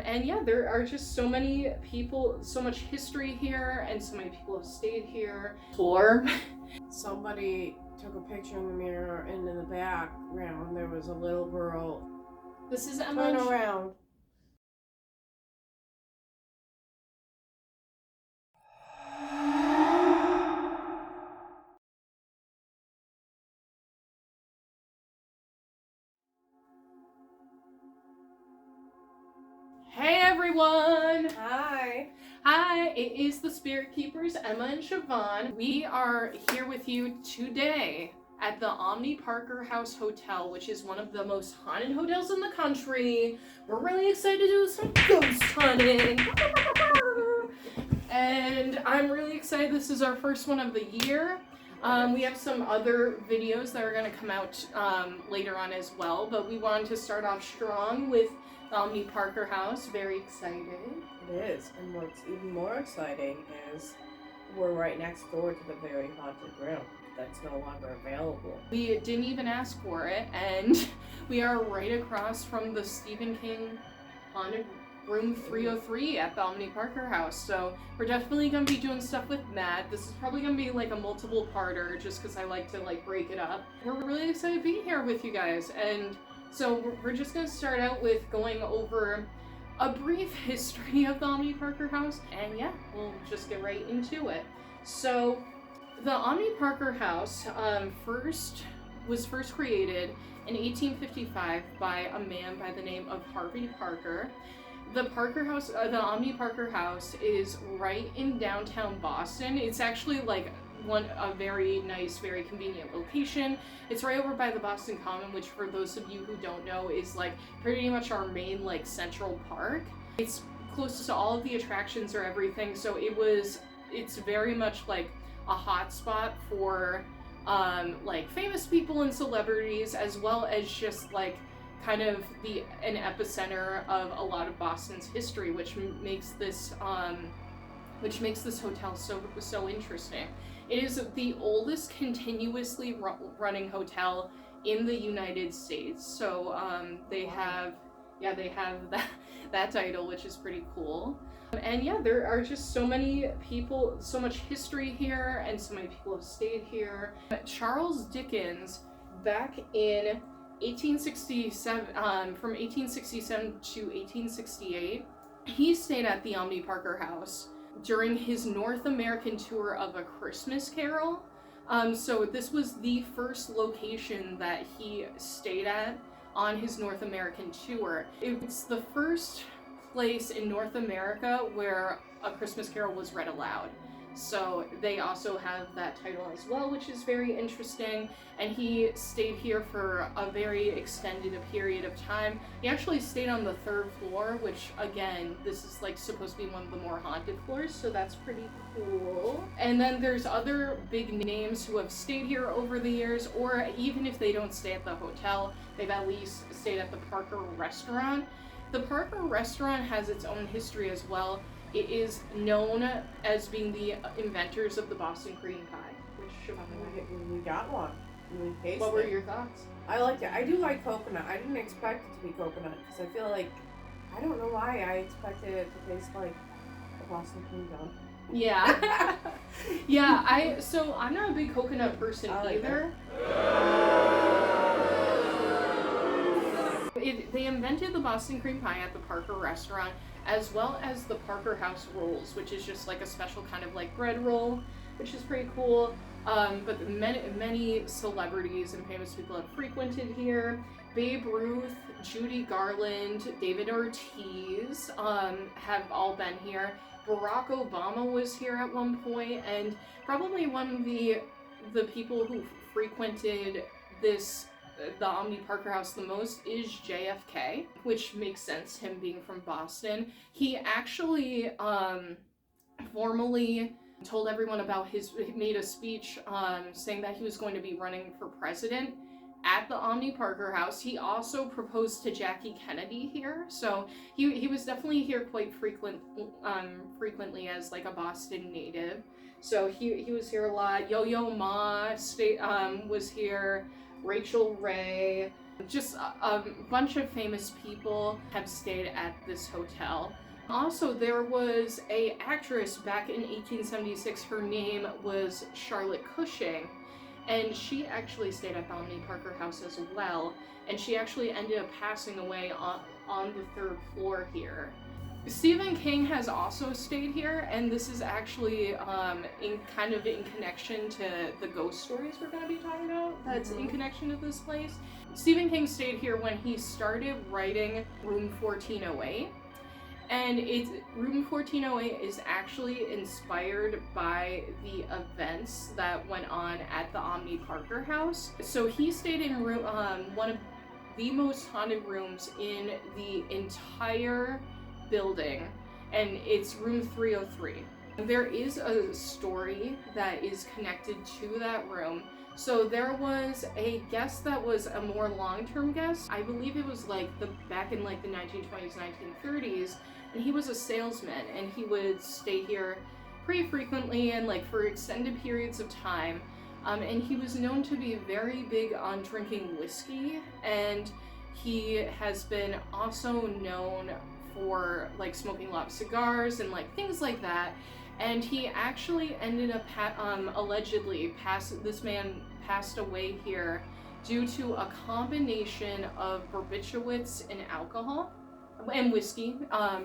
And yeah, there are just so many people, so much history here, and so many people have stayed here. Somebody took a picture in the mirror, and in the background there was a little girl. This is Emma. Turn around. Hey everyone! Hi. Hi, it is the Spirit Keepers, Emma and Siobhan. We are here with you today at the Omni Parker House Hotel, which is one of the most haunted hotels in the country. We're really excited to do some ghost hunting. And I'm really excited. This is our first one of the year. We have some other videos that are going to come out later on as well, but we wanted to start off strong with the Omni Parker House. Very excited. It is, and what's even more exciting is we're right next door to the very haunted room that's no longer available. We didn't even ask for it, and we are right across from the Stephen King haunted room 303 at the Omni Parker House. So we're definitely going to be doing stuff with Matt. This is probably going to be like a multiple parter just because I like to like break it up. We're really excited to be here with you guys, and so we're just going to start out with going over a brief history of the Omni Parker House, and yeah, we'll just get right into it. So the Omni Parker House was first created in 1855 by a man by the name of Harvey Parker. The Omni Parker House is right in downtown Boston. It's actually like a very nice, very convenient location. It's right over by the Boston Common, which for those of you who don't know is like pretty much our main like central park. It's close to all of the attractions or everything, so it's very much like a hot spot for like famous people and celebrities, as well as just like kind of an epicenter of a lot of Boston's history, which makes this hotel so interesting. It is the oldest continuously running hotel in the United States. So they have that title, which is pretty cool. And yeah, there are just so many people, so much history here, and so many people have stayed here. Charles Dickens, back in 1867, from 1867 to 1868, he stayed at the Omni Parker House during his North American tour of A Christmas Carol. So this was the first location that he stayed at on his North American tour. It's the first place in North America where A Christmas Carol was read aloud. So they also have that title as well, which is very interesting. And he stayed here for a very extended period of time. He actually stayed on the 3rd floor, which again, this is like supposed to be one of the more haunted floors, so that's pretty cool. And then there's other big names who have stayed here over the years, or even if they don't stay at the hotel, they've at least stayed at the Parker Restaurant. The Parker Restaurant has its own history as well. It is known as being the inventors of the Boston cream pie, which We got one. We tasted What were your thoughts? I liked it. I do like coconut. I didn't expect it to be coconut because I feel like, I don't know why, I expected it to taste like a Boston cream bun. Yeah. Yeah, I'm not a big coconut person either. They invented the Boston cream pie at the Parker Restaurant, as well as the Parker House rolls, which is just like a special kind of like bread roll, which is pretty cool. But many celebrities and famous people have frequented here. Babe Ruth, Judy Garland, David Ortiz have all been here. Barack Obama was here at one point, and probably one of the people who frequented the Omni Parker House the most is JFK, which makes sense, him being from Boston. He actually formally told everyone about made a speech saying that he was going to be running for president at the Omni Parker House. He also proposed to Jackie Kennedy here, so he was definitely here quite frequently as like a Boston native. So he was here a lot. Yo-Yo Ma was here. Rachel Ray, Just a bunch of famous people have stayed at this hotel. Also, there was a actress back in 1876. Her name was Charlotte Cushing, and she actually stayed at the Omni Parker House as well. And she actually ended up passing away on the 3rd floor here. Stephen King has also stayed here, and this is actually in connection to the ghost stories we're going to be talking about. That's in connection to this place. Stephen King stayed here when he started writing Room 1408. And Room 1408 is actually inspired by the events that went on at the Omni Parker House. So he stayed in one of the most haunted rooms in the entire building, and it's room 303. There is a story that is connected to that room. So there was a guest that was a more long-term guest. I believe it was back in the 1920s, 1930s, and he was a salesman, and he would stay here pretty frequently and for extended periods of time. And he was known to be very big on drinking whiskey, and he has been also known for smoking a lot of cigars and things like that. And he actually ended up allegedly this man passed away here due to a combination of barbiturates and alcohol and whiskey.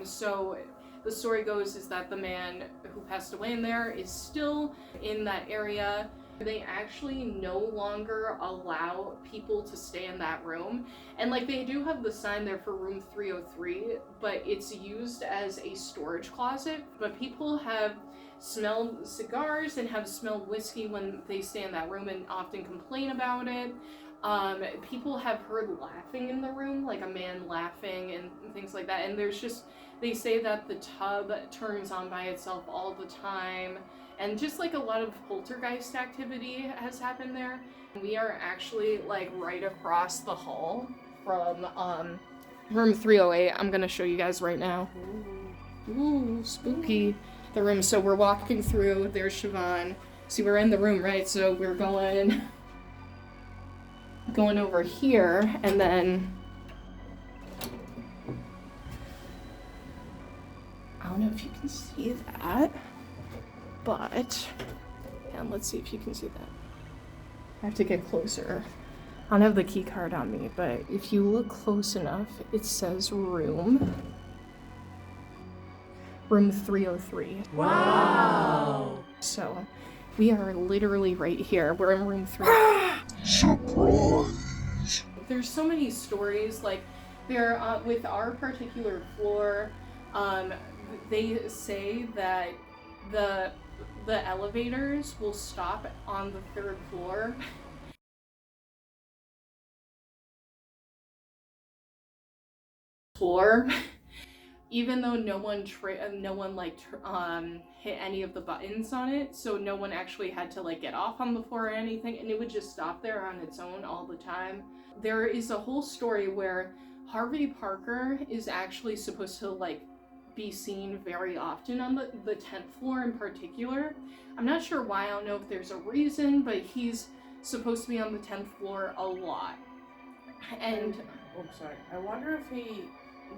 So the story goes is that the man who passed away in there is still in that area. They actually no longer allow people to stay in that room. And they do have the sign there for room 303, but it's used as a storage closet. But people have smelled cigars and have smelled whiskey when they stay in that room and often complain about it. People have heard laughing in the room, a man laughing and things like that. And they say that the tub turns on by itself all the time. And just a lot of poltergeist activity has happened there. We are actually right across the hall from room 308. I'm gonna show you guys right now. Ooh, spooky. The room. So we're walking through. There's Siobhan. See, we're in the room, right? So we're going over here, and then I don't know if you can see that. But, and let's see if you can see that. I have to get closer. I don't have the key card on me, but if you look close enough, it says room 303. Wow! So, we are literally right here. We're in room 3. Surprise! There's so many stories, there, with our particular floor, they say that the elevators will stop on the 3rd floor, even though no one hit any of the buttons on it, so no one actually had to get off on the floor or anything, and it would just stop there on its own all the time. There is a whole story where Harvey Parker is actually supposed to be seen very often on the 10th floor in particular. I'm not sure why, I don't know if there's a reason, but he's supposed to be on the 10th floor a lot. And I wonder if he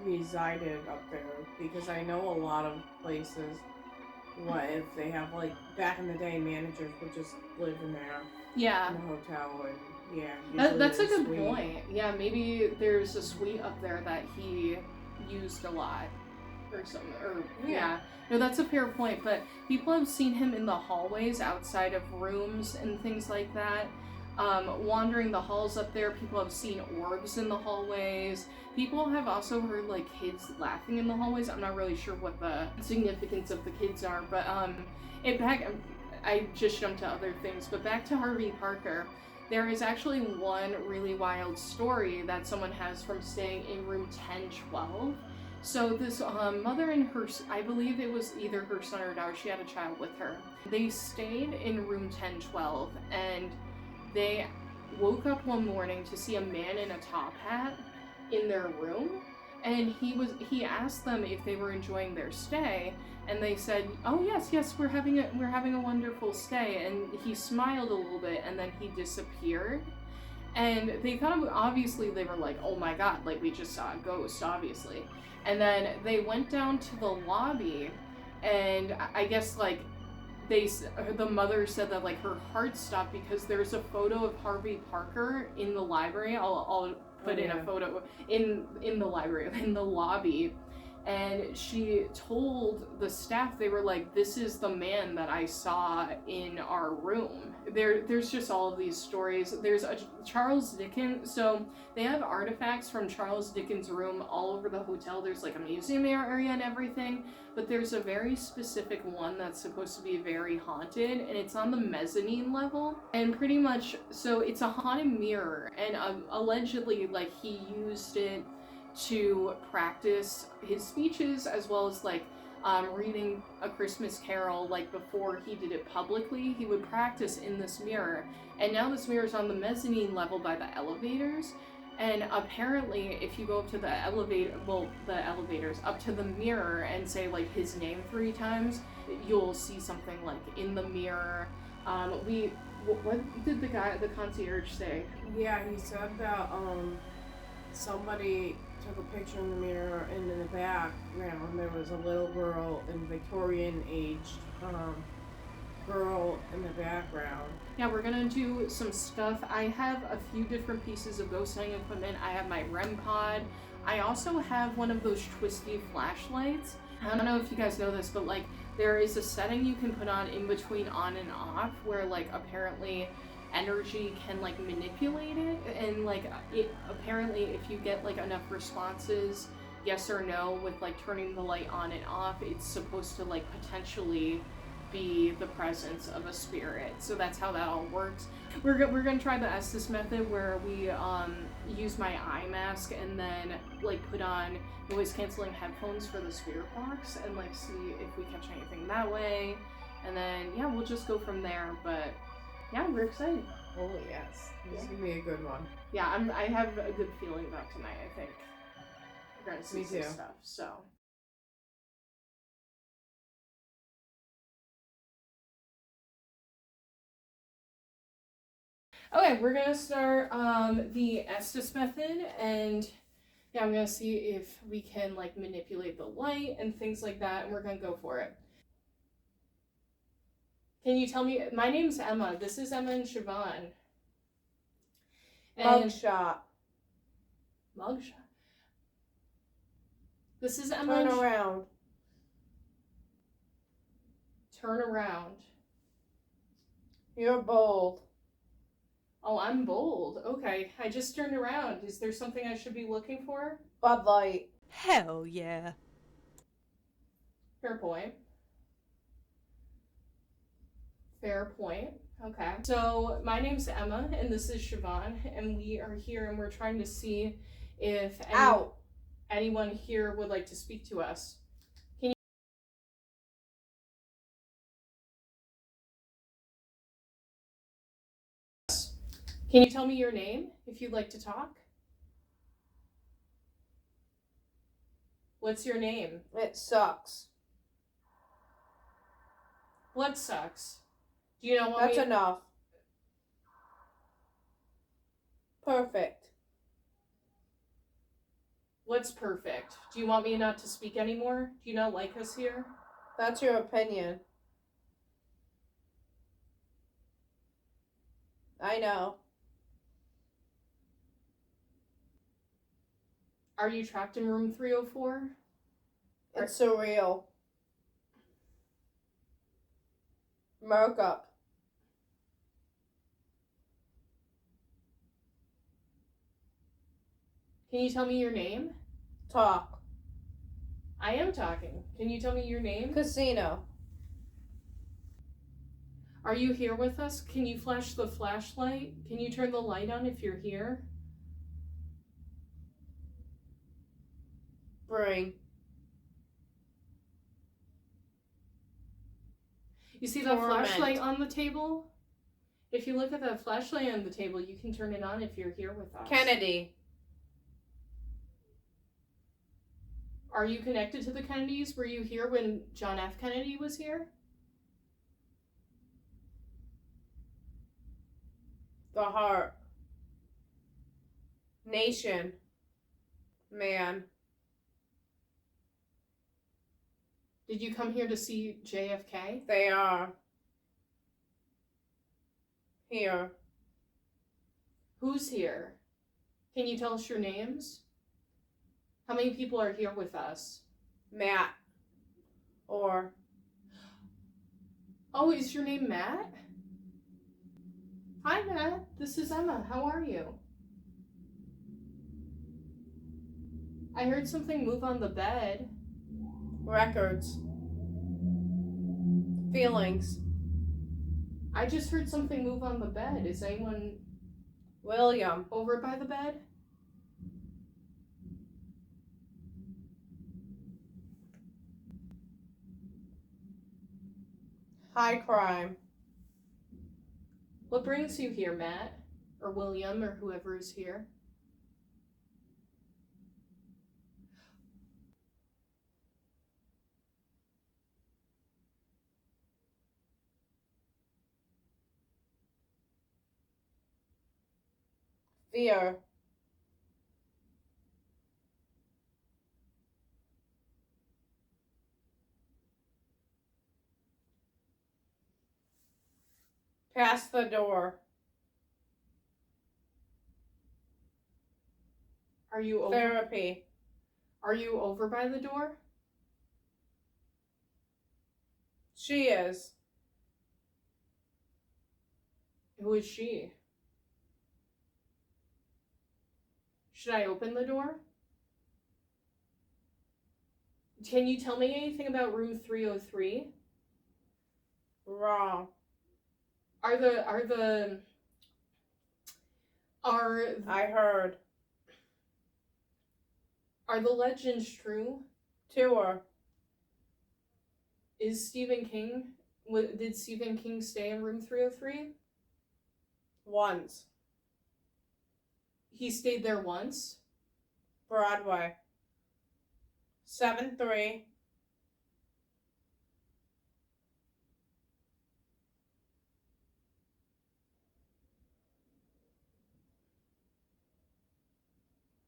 resided up there, because I know a lot of places, what if they have back in the day, managers would just live in there. Yeah. In the hotel, and yeah. That's a good point. Yeah, maybe there's a suite up there that he used a lot. Or something, yeah. No, that's a fair point, but people have seen him in the hallways outside of rooms and things like that. Wandering the halls up there, people have seen orbs in the hallways. People have also heard kids laughing in the hallways. I'm not really sure what the significance of the kids are, but I just jumped to other things, but back to Harvey Parker. There is actually one really wild story that someone has from staying in room 1012. So this mother and I believe it was either her son or daughter, she had a child with her. They stayed in room 1012, and they woke up one morning to see a man in a top hat in their room, and he asked them if they were enjoying their stay, and they said, "Oh yes, we're having a wonderful stay." And he smiled a little bit, and then he disappeared. And they thought, obviously, they were like, oh my god, like, we just saw a ghost, obviously. And then they went down to the lobby, and I guess, like, the mother said that, like, her heart stopped because there's a photo of Harvey Parker in the library. I'll put in a photo in the library, in the lobby. And she told the staff, they were like, this is the man that I saw in our room. There's just all of these stories. There's a Charles Dickens, so they have artifacts from Charles Dickens' room all over the hotel. There's like a museum area and everything, but there's a very specific one that's supposed to be very haunted, and it's on the mezzanine level. And pretty much, so it's a haunted mirror, and allegedly, like, he used it to practice his speeches, as well as like reading A Christmas Carol. Like, before he did it publicly, he would practice in this mirror, and now this mirror is on the mezzanine level by the elevators. And apparently, if you go up to the elevators up to the mirror and say like his name 3 times, you'll see something like in the mirror. What did the concierge say? Yeah, he said that somebody took a picture in the mirror, and in the background there was a little girl, in Victorian aged girl in the background. Yeah, we're gonna do some stuff. I have a few different pieces of ghost hunting equipment. I have my REM pod. I also have one of those twisty flashlights. I don't know if you guys know this, but like, there is a setting you can put on in between on and off where like apparently energy can like manipulate it, and like it apparently, if you get like enough responses, yes or no, with like turning the light on and off, it's supposed to like potentially be the presence of a spirit. So that's how that all works. We're gonna try the Estes method, where we use my eye mask and then like put on noise canceling headphones for the spirit box, and like see if we catch anything that way, and then yeah, we'll just go from there. But yeah, we're excited. Oh yes, this is gonna be a good one. Yeah, I have a good feeling about tonight. I think we're gonna see some stuff. So. Okay, we're gonna start the Estes method, and yeah, I'm gonna see if we can like manipulate the light and things like that, and we're gonna go for it. Can you tell me? My name's Emma. This is Emma and Siobhan. Mugshot. Mugshot. This is Emma. Turn around. Turn around. You're bold. Oh, I'm bold. Okay, I just turned around. Is there something I should be looking for? Bud Light. Hell yeah. Fair point. Fair point. Okay. So my name's Emma, and this is Siobhan, and we are here, and we're trying to see if anyone here would like to speak to us. Can you tell me your name if you'd like to talk? What's your name? It sucks. What sucks? Do you know what? That's enough. Perfect. What's perfect? Do you want me not to speak anymore? Do you not like us here? That's your opinion. I know. Are you trapped in room 304? It's surreal. Mark up. Can you tell me your name? Talk. I am talking. Can you tell me your name? Casino. Are you here with us? Can you flash the flashlight? Can you turn the light on if you're here? Bring. You see that flashlight on the table? If you look at that flashlight on the table, you can turn it on if you're here with us. Kennedy. Are you connected to the Kennedys? Were you here when John F. Kennedy was here? The heart. Nation. Man. Did you come here to see JFK? They are. Here. Who's here? Can you tell us your names? How many people are here with us? Matt. Or. Oh, is your name Matt? Hi, Matt. This is Emma. How are you? I heard something move on the bed. Records. Feelings. I just heard something move on the bed. Is anyone William. over by the bed? High crime. What brings you here, Matt? Or William, or whoever is here? Fear. Past the door. Are you over? Therapy. Are you over by the door? She is. Who is she? Should I open the door? Can you tell me anything about room 303? Wrong. Are I heard. Are the legends true? Tour. Is Stephen King, did Stephen King stay in room 303? Once. He stayed there once? Broadway. 7-3.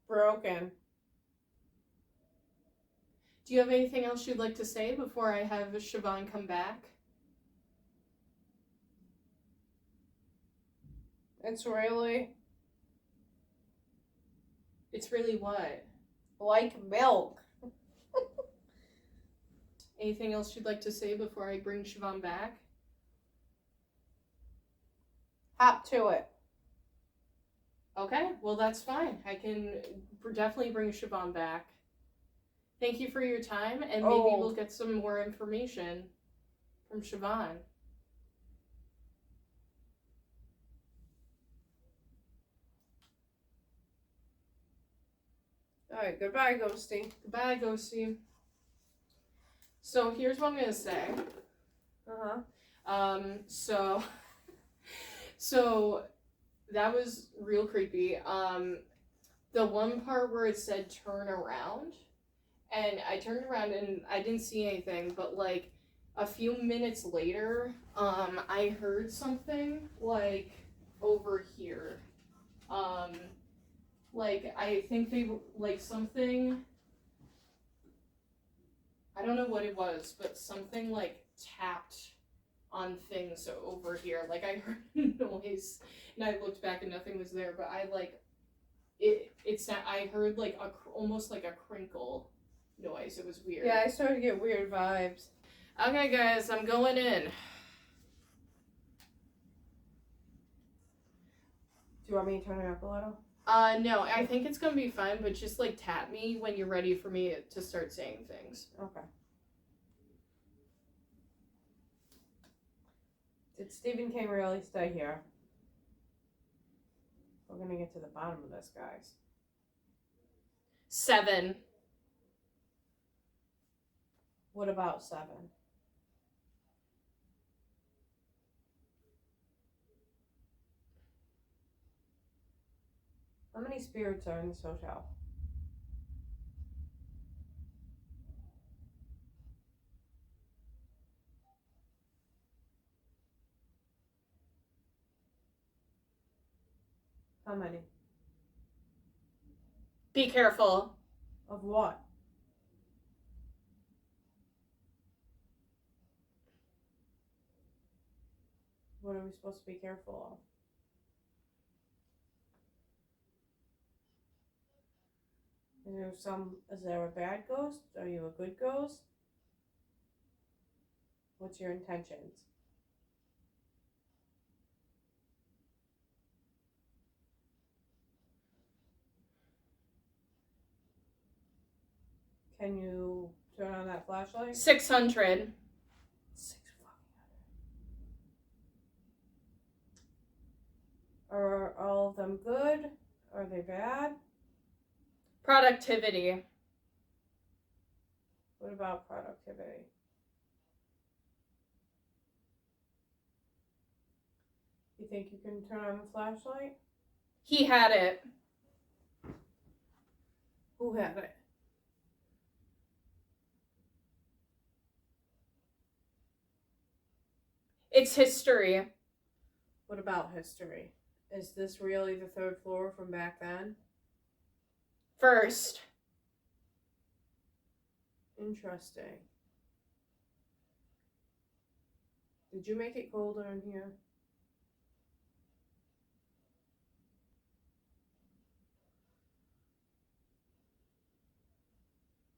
Broken. Do you have anything else you'd like to say before I have Siobhan come back? It's really what? like milk. Anything else you'd like to say before I bring Siobhan back? Hop to it. Okay, well that's fine. I can definitely bring Siobhan back. Thank you for your time, and maybe we'll get some more information from Siobhan. Alright, goodbye, Ghosty. Goodbye, Ghosty. So here's what I'm gonna say. So that was real creepy. The one part where it said turn around, and I turned around and I didn't see anything, but like a few minutes later, I heard something like over here. Like I think they like something, I don't know what it was, but something like tapped on things over here. Like I heard a noise and I looked back and nothing was there, but I like I heard like almost like a crinkle noise. It was weird. Yeah, I started to get weird vibes. Okay guys, I'm going in. Do you want me to turn it up a little? No, I think it's gonna be fine, but just like tap me when you're ready for me to start saying things. Okay. Did Stephen King really stay here? We're gonna get to the bottom of this, guys. 7. What about 7? How many spirits are in this hotel? How many? Be careful. Of what? What are we supposed to be careful of? Is there a bad ghost? Are you a good ghost? What's your intentions? Can you turn on that flashlight? 600. 6 fucking hundred. Are all of them good? Are they bad? Productivity. What about productivity? You think you can turn on the flashlight? He had it. Who had it? It's history. What about history? Is this really the third floor from back then? First. Interesting. Did you make it colder in here?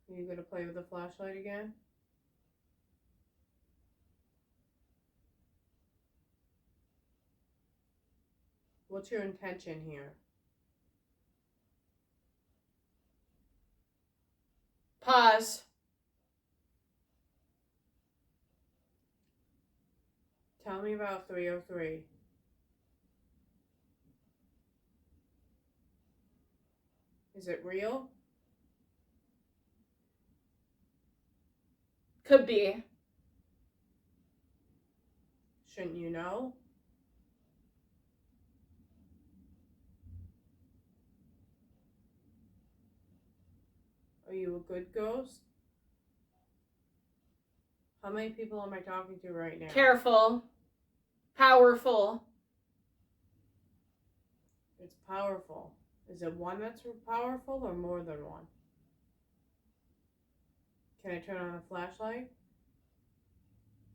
Are you gonna play with the flashlight again? What's your intention here? Pause. Tell me about 303. Is it real? Could be. Shouldn't you know? Are you a good ghost? How many people am I talking to right now? Careful. Powerful. It's powerful. Is it one that's powerful or more than one? Can I turn on a flashlight?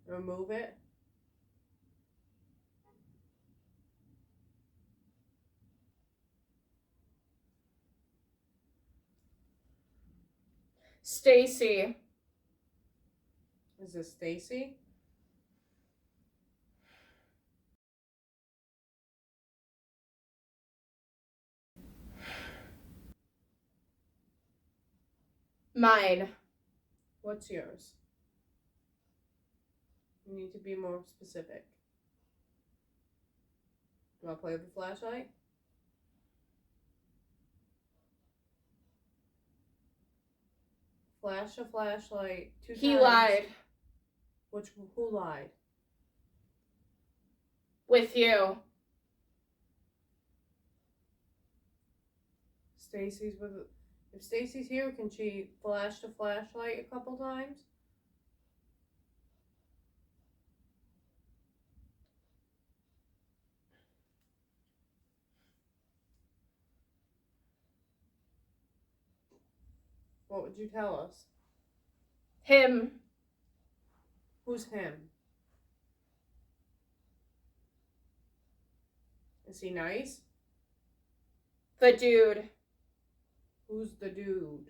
Remove it? Stacy. Is this Stacy? Mine. What's yours? You need to be more specific. Do I play with the flashlight? Flash a flashlight 2 times. He lied. Who lied? With you. Stacy's with. If Stacy's here, can she flash the flashlight a couple times? What would you tell us? Him. Who's him? Is he nice? The dude. Who's the dude?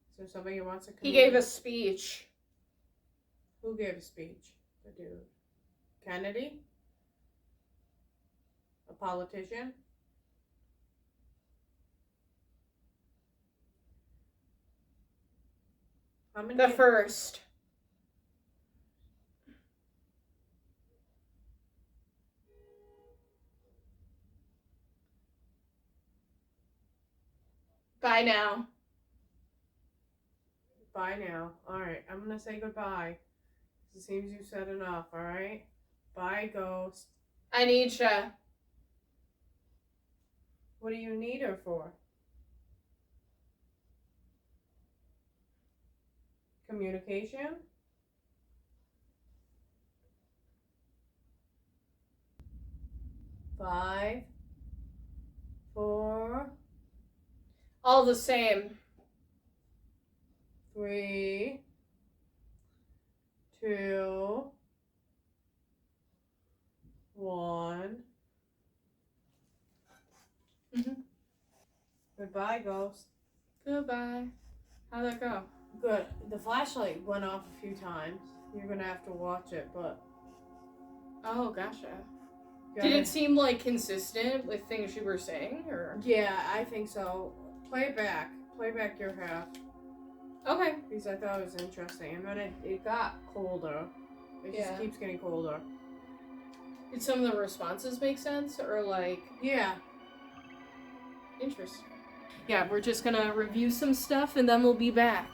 Is there somebody who wants to come He gave a speech. Who gave a speech? The dude. Kennedy? A politician? How many? The first. Bye now. Bye now. Alright, I'm gonna say goodbye. It seems you've said enough, alright? Bye, ghost. I need ya. What do you need her for? Communication? 5, 4, All the same. 3, 2, 1. Mm-hmm. Goodbye, ghost. Goodbye. How'd that go? Good. The flashlight went off a few times. You're gonna have to watch it, but... Oh, gotcha. gotta- Did it seem like consistent with things you were saying, or? Yeah, I think so. Play it back. Play back your half. Okay. Because I thought it was interesting. And then it got colder. It Yeah. just keeps getting colder. Did some of the responses make sense, or like? Yeah. Interesting. Yeah, we're just gonna review some stuff and then we'll be back.